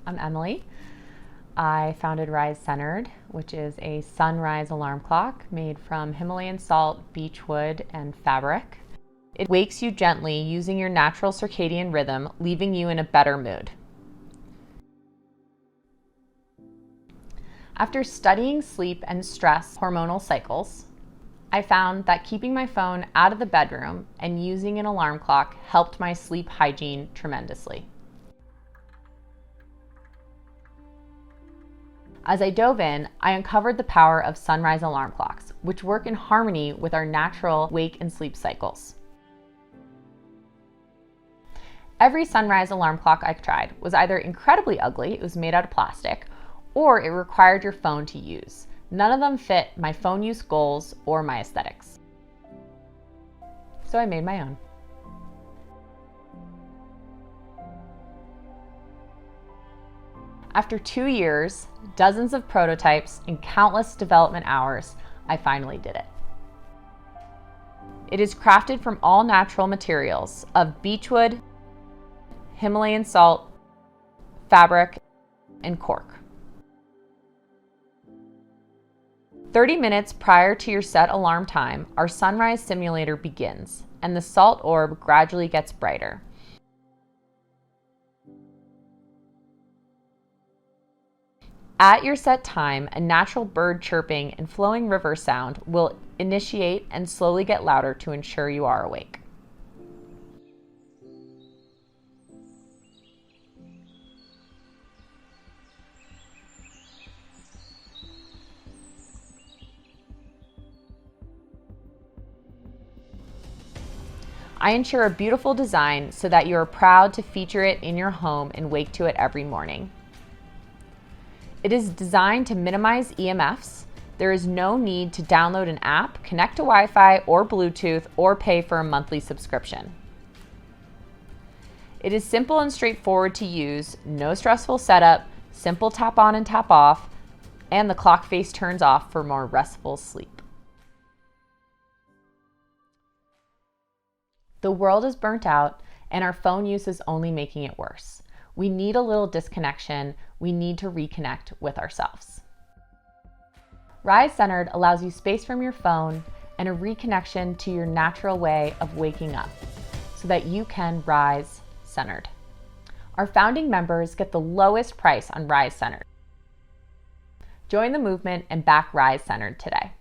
I'm Emily. I founded Rise Centered, which is a sunrise alarm clock made from Himalayan salt, beechwood, and fabric. It wakes you gently using your natural circadian rhythm, leaving you in a better mood. After studying sleep and stress hormonal cycles, I found that keeping my phone out of the bedroom and using an alarm clock helped my sleep hygiene tremendously. As I dove in, I uncovered the power of sunrise alarm clocks, which work in harmony with our natural wake and sleep cycles. Every sunrise alarm clock I tried was either incredibly ugly, it was made out of plastic, or it required your phone to use. None of them fit my phone use goals or my aesthetics. So I made my own. After 2 years, dozens of prototypes, and countless development hours, I finally did it. It is crafted from all natural materials of beechwood, Himalayan salt, fabric, and cork. 30 minutes prior to your set alarm time, our sunrise simulator begins, and the salt orb gradually gets brighter. At your set time, a natural bird chirping and flowing river sound will initiate and slowly get louder to ensure you are awake. I ensure a beautiful design so that you are proud to feature it in your home and wake to it every morning. It is designed to minimize EMFs. There is no need to download an app, connect to Wi-Fi or Bluetooth, or pay for a monthly subscription. It is simple and straightforward to use, no stressful setup, simple tap on and tap off, and the clock face turns off for more restful sleep. The world is burnt out, and our phone use is only making it worse. We need a little disconnection. We need to reconnect with ourselves. Rise Centered allows you space from your phone and a reconnection to your natural way of waking up so that you can rise centered. Our founding members get the lowest price on Rise Centered. Join the movement and back Rise Centered today.